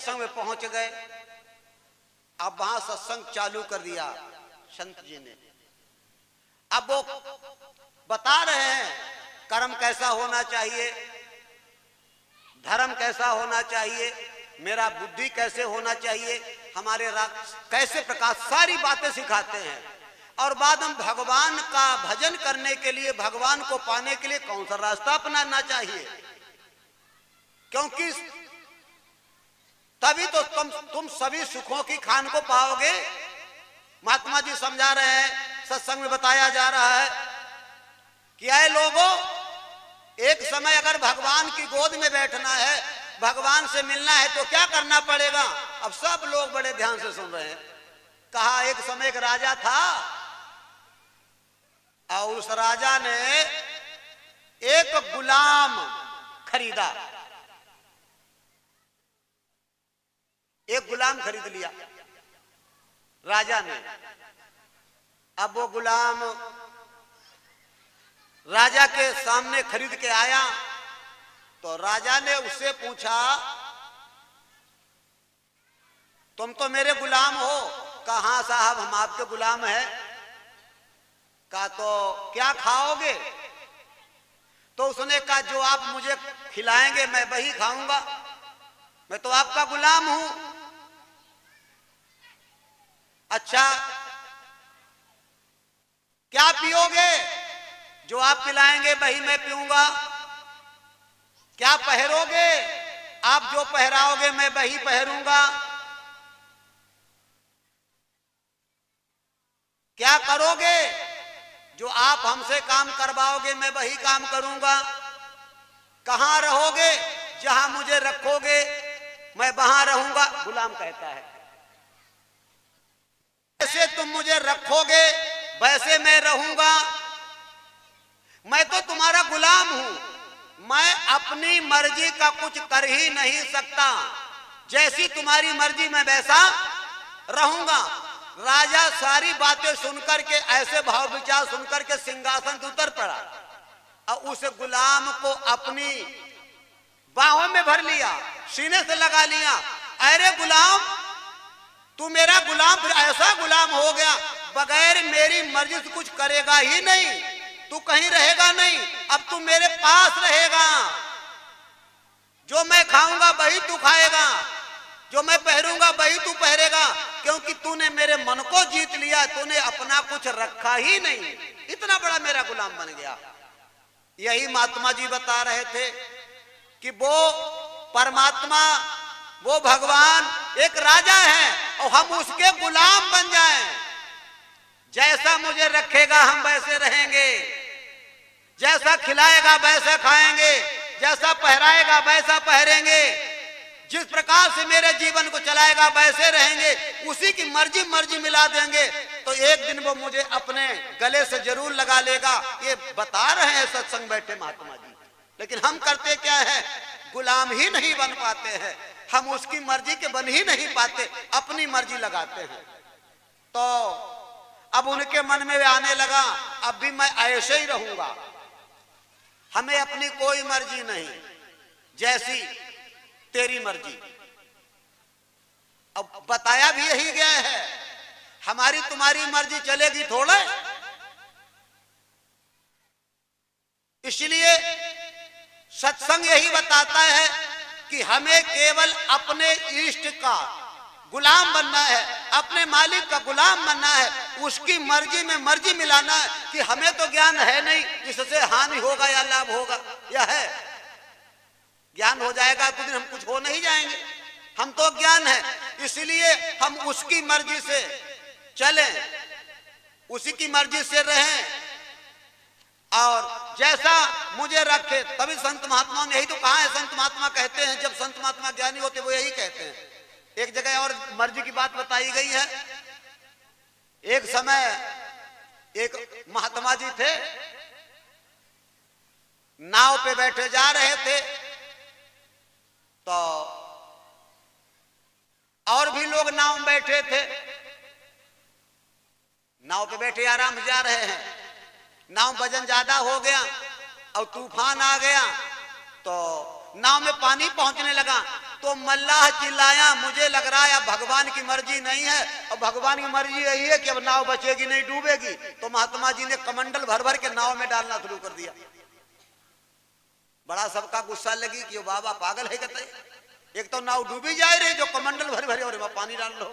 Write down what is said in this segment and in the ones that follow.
सत्संग में पहुंच गए। अब वहां सत्संग चालू कर दिया संत जी ने। अब वो बता रहे हैं कर्म कैसा होना चाहिए, धर्म कैसा होना चाहिए, मेरा बुद्धि कैसे होना चाहिए, हमारे कैसे प्रकार, सारी बातें सिखाते हैं। और बाद में भगवान का भजन करने के लिए, भगवान को पाने के लिए कौन सा रास्ता अपनाना चाहिए, क्योंकि तभी तो तुम सभी सुखों की खान को पाओगे। महात्मा जी समझा रहे हैं, सत्संग में बताया जा रहा है कि आए लोगों, एक समय अगर भगवान की गोद में बैठना है, भगवान से मिलना है तो क्या करना पड़ेगा। अब सब लोग बड़े ध्यान से सुन रहे हैं। कहा एक समय एक राजा था और उस राजा ने एक गुलाम खरीदा, एक गुलाम खरीद लिया राजा ने। अब वो गुलाम राजा के सामने खरीद के आया तो राजा ने उससे पूछा, तुम तो मेरे गुलाम हो। कहा हाँ साहब, हम आपके गुलाम हैं। कहा तो क्या खाओगे। तो उसने कहा जो आप मुझे खिलाएंगे मैं वही खाऊंगा, मैं तो आपका गुलाम हूं। अच्छा क्या पियोगे, जो आप पिलाएंगे वही मैं पीऊंगा। क्या पहरोगे, आप जो पहराओगे मैं वही पहरूंगा। क्या करोगे, जो आप हमसे काम करवाओगे मैं वही काम करूंगा। कहां रहोगे, जहां मुझे रखोगे मैं वहां रहूंगा। गुलाम कहता है जैसे तुम मुझे रखोगे वैसे मैं रहूंगा। मैं तो तुम्हारा गुलाम हूं, मैं अपनी मर्जी का कुछ कर ही नहीं सकता। जैसी तुम्हारी मर्जी मैं वैसा रहूंगा। राजा सारी बातें सुनकर के, ऐसे भाव विचार सुनकर के सिंहासन से उतर पड़ा और उस गुलाम को अपनी बाहों में भर लिया, सीने से लगा लिया। अरे गुलाम, तू मेरा गुलाम, फिर ऐसा गुलाम हो गया बगैर मेरी मर्जी से कुछ करेगा ही नहीं, तू कहीं रहेगा नहीं, अब तू मेरे पास रहेगा। जो मैं खाऊंगा वही तू खाएगा, जो मैं पहनूंगा वही तू पहनेगा, क्योंकि तूने मेरे मन को जीत लिया, तूने अपना कुछ रखा ही नहीं, इतना बड़ा मेरा गुलाम बन गया। यही महात्मा जी बता रहे थे कि वो परमात्मा, वो भगवान एक राजा है और हम उसके गुलाम बन जाएं। जैसा मुझे रखेगा हम वैसे रहेंगे, जैसा खिलाएगा वैसा खाएंगे, जैसा पहराएगा वैसा पहरेंगे, जिस प्रकार से मेरे जीवन को चलाएगा वैसे रहेंगे, उसी की मर्जी मर्जी मिला देंगे तो एक दिन वो मुझे अपने गले से जरूर लगा लेगा। ये बता रहे हैं सत्संग बैठे महात्मा जी। लेकिन हम करते क्या है, गुलाम ही नहीं बन पाते हैं, हम उसकी मर्जी के बन ही नहीं पाते, अपनी मर्जी लगाते हैं। तो अब उनके मन में आने लगा अब भी मैं ऐसे ही रहूंगा, हमें अपनी कोई मर्जी नहीं, जैसी तेरी मर्जी। अब बताया भी यही गया है, हमारी तुम्हारी मर्जी चलेगी थोड़े। इसलिए सत्संग यही बताता है कि हमें केवल अपने इष्ट का गुलाम बनना है, अपने मालिक का गुलाम बनना है, उसकी मर्जी में मर्जी मिलाना है कि हमें तो ज्ञान है नहीं इससे हानि होगा या लाभ होगा, यह है। ज्ञान हो जाएगा तो दिन हम कुछ हो नहीं जाएंगे, हम तो ज्ञान है, इसलिए हम उसकी मर्जी से चलें, उसी की मर्जी से रहें और जैसा मुझे रखे। तभी संत महात्मा ने यही तो कहा है, संत महात्मा कहते हैं, जब संत महात्मा ज्ञानी होते वो यही कहते हैं। एक जगह और मर्जी की बात बताई गई है। एक समय एक महात्मा जी थे, नाव पे बैठे जा रहे थे तो और भी लोग नाव में बैठे थे, नाव पे बैठे आराम से जा रहे हैं। नाव वजन ज्यादा हो गया, और तूफान आ गया तो नाव में पानी पहुंचने लगा। तो मल्लाह चिल्लाया, मुझे लग रहा है अब भगवान की मर्जी नहीं है, और भगवान की मर्जी यही है कि अब नाव बचेगी नहीं, डूबेगी। तो महात्मा जी ने कमंडल भर भर के नाव में डालना शुरू कर दिया। बड़ा सबका गुस्सा लगी कि बाबा पागल है कहते, एक तो नाव डूबी जा रही, जो कमंडल भरे भरे और पानी डाल लो।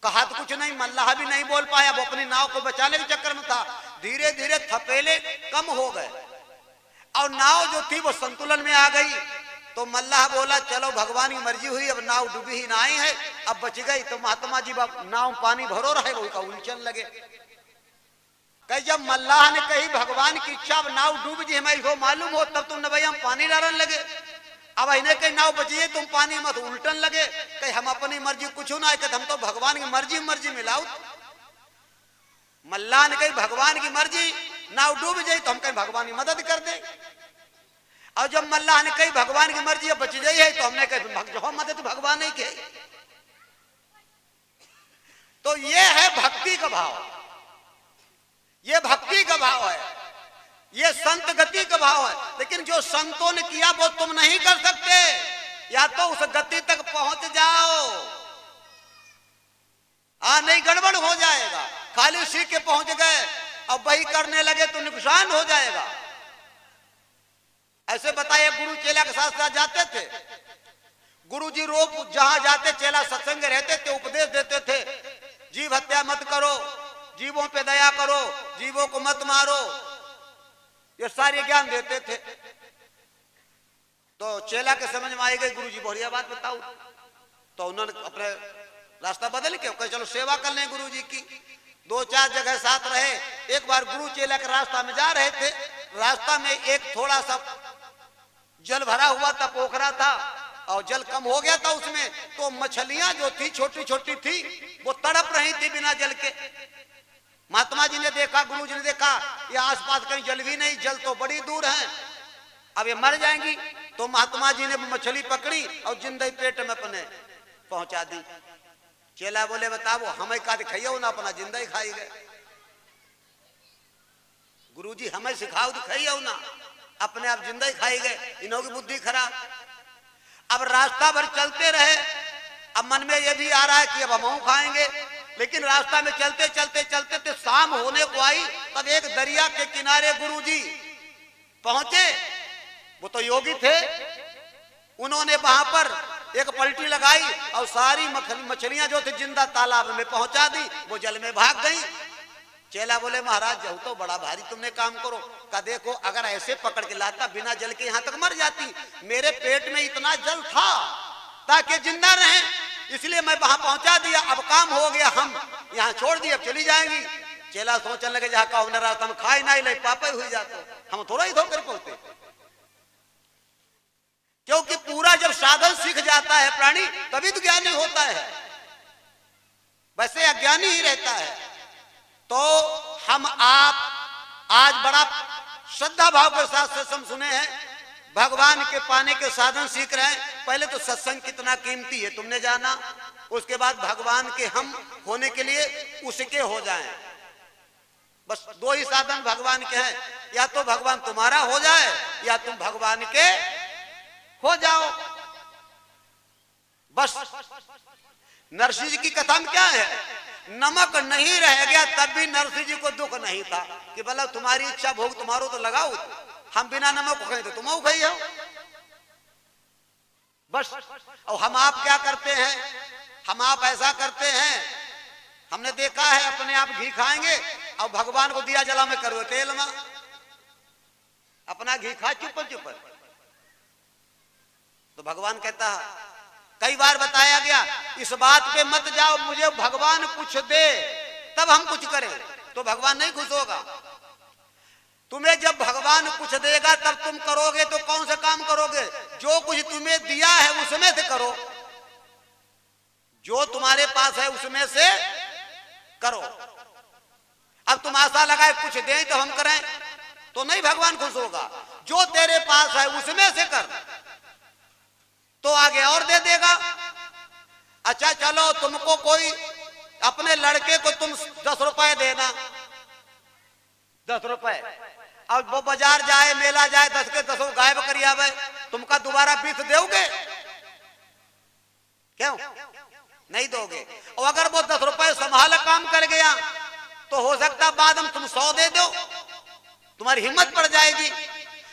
कहा तो कुछ नहीं, मल्लाह भी नहीं बोल पाया, वो अपनी नाव को बचाने के चक्कर में था। धीरे धीरे थपेले कम हो गए और नाव जो थी वो संतुलन में आ गई। तो मल्लाह बोला, चलो भगवान की मर्जी हुई, अब नाव डूबी ही नहीं है, अब बच गई। तो महात्मा जी नाव पानी भरो रहे, वो उलझन लगे। कहीं जब मल्लाह ने कही भगवान की इच्छा, अब नाव डूब जी हमें इसको मालूम हो, तब तुमने भैया हम पानी डालने लगे। अब इन्हें कहीं नाव बचिए, तुम पानी मत उल्टन लगे, कहीं हम अपनी मर्जी कुछ ना कहते, हम तो भगवान की मर्जी मिलाओ। मल्लाह ने कही भगवान की मर्जी, नाव डूब जाए तो हम कहीं भगवान की मदद कर दे। और जब मल्लाह ने कही भगवान की मर्जी अब बच गई है, तो हमने कही मदद भगवान नहीं के। तो ये है भक्ति का भाव, ये भक्ति का भाव है, ये संत गति का भाव है। लेकिन जो संतों ने किया वो तुम नहीं कर सकते, या तो उस गति तक पहुंच जाओ, नहीं गड़बड़ हो जाएगा। खाली सीख के पहुंच गए अब वही करने लगे तो नुकसान हो जाएगा। ऐसे बताइए, गुरु चेला के साथ साथ जाते थे, गुरु जी रोज जहां जाते चेला सत्संग रहते थे, उपदेश देते थे, जीव हत्या मत करो, जीवों पे दया करो, जीवों को मत मारो, ये सारे ज्ञान देते थे। तो चेला के समझ में आई गई, गुरु जी बढ़िया बात बताओ। तो उन्होंने अपने रास्ता बदल के कहे चलो सेवा कर लें गुरु जी की। 2-4 जगह साथ रहे। एक बार गुरु चेला के रास्ता में जा रहे थे, रास्ता में एक थोड़ा सा जल भरा हुआ था, पोखरा था, और जल कम हो गया था उसमें। तो मछलियां जो थी छोटी छोटी थी, वो तड़प रही थी बिना जल के। महात्मा जी ने देखा, गुरु जी ने देखा, ये आसपास कहीं जल भी नहीं, जल तो बड़ी दूर है, अब ये मर जाएंगी। तो महात्मा जी ने मछली पकड़ी और जिंदा पेट में अपने पहुंचा दी। चेला बोले बताओ हमें का दिखाइयो ना, अपना जिंदा ही खाई गए। गुरु जी हमें सिखाओ दिखाइयो ना, अपने आप जिंदा ही खाई गए। इन्हों की बुद्धि खराब। अब रास्ता भर चलते रहे, अब मन में यह भी आ रहा है कि अब हम खाएंगे। लेकिन रास्ता में चलते चलते चलते थे, शाम होने को आई। तब एक दरिया के किनारे गुरु जी पहुंचे, वो तो योगी थे। उन्होंने वहां पर एक पलटी लगाई और सारी मछलियां जो थी जिंदा तालाब में पहुंचा दी, वो जल में भाग गई। चेला बोले महाराज जब तो बड़ा भारी तुमने काम करो। का देखो अगर ऐसे पकड़ के लाता बिना जल के यहाँ तक मर जाती। मेरे पेट में इतना जल था ताकि जिंदा रहे, इसलिए मैं वहां पहुंचा दिया। अब काम हो गया, हम यहाँ छोड़ दिए, अब चली जाएंगी। चेला सोचने लगे जहाँ का होने रास्ता में खाई ना ले पापा हुई जाते, हम थोड़ा ही धोकर पहुंचते। क्योंकि पूरा जब साधन सीख जाता है प्राणी तभी तो ज्ञानी होता है, वैसे अज्ञानी ही रहता है। तो हम आप आज बड़ा श्रद्धा भाव के साथ सत्संग सुने हैं, भगवान के पाने के साधन सीख रहे हैं। पहले तो सत्संग कितना कीमती है तुमने जाना, उसके बाद भगवान के हम होने के लिए उसके हो जाएं। बस 2 ही साधन भगवान के हैं, या तो भगवान तुम्हारा हो जाए या तुम भगवान के हो जाओ। बस नरसिंह जी की कथा में क्या है, नमक नहीं रह गया तब भी नरसिंह जी को दुख नहीं था कि भला तुम्हारी इच्छा भोग तुम्हारो तो लगाओ, हम बिना नमक को खाए तो तुम खाई हो। बस। और हम आप क्या करते हैं, हम आप ऐसा करते हैं, हमने देखा है अपने आप घी खाएंगे और भगवान को दिया जला में करो तेल में, अपना घी खा चुप चुप। तो भगवान कहता है, कई बार बताया गया इस बात पे मत जाओ मुझे भगवान कुछ दे तब हम कुछ करें, तो भगवान नहीं खुश होगा। तुम्हें जब भगवान कुछ देगा तब तुम करोगे, तो कौन सा काम करोगे, जो कुछ तुम्हें दिया है उसमें से करो, जो तुम्हारे पास है उसमें से करो। अब तुम आशा लगाए कुछ दें तो हम करें, तो नहीं भगवान खुश होगा। जो तेरे पास है उसमें से कर, तो आगे और दे देगा। अच्छा चलो तुमको कोई अपने लड़के को तुम 10 रुपए देना, 10 रुपए, और वो बाजार जाए मेला जाए 10 के 10 गायब करी आवे, तुमका दोबारा 20 दोगे? क्यों नहीं दोगे? और अगर वो 10 रुपए संभाल काम कर गया तो हो सकता बाद में तुम 100 दे दो, तुम्हारी हिम्मत पड़ जाएगी।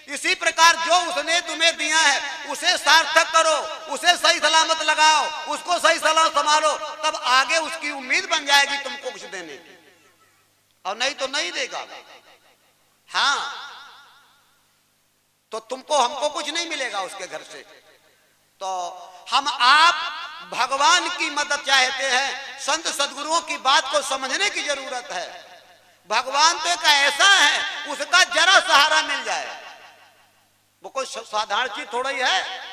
इसी प्रकार जो उसने तुम्हें दिया है उसे सार्थक करो, उसे सही सलामत लगाओ, उसको सही सलामत संभालो, तब आगे उसकी उम्मीद बन जाएगी तुमको कुछ देने की। और नहीं तो नहीं देगा। हाँ, तो तुमको हमको कुछ नहीं मिलेगा उसके घर से। तो हम आप भगवान की मदद चाहते हैं, संत सदगुरुओं की बात को समझने की जरूरत है। भगवान तो एक ऐसा है, उसका जरा सहारा मिल जाए, वो कोई साधारण चीज थोड़ा ही है।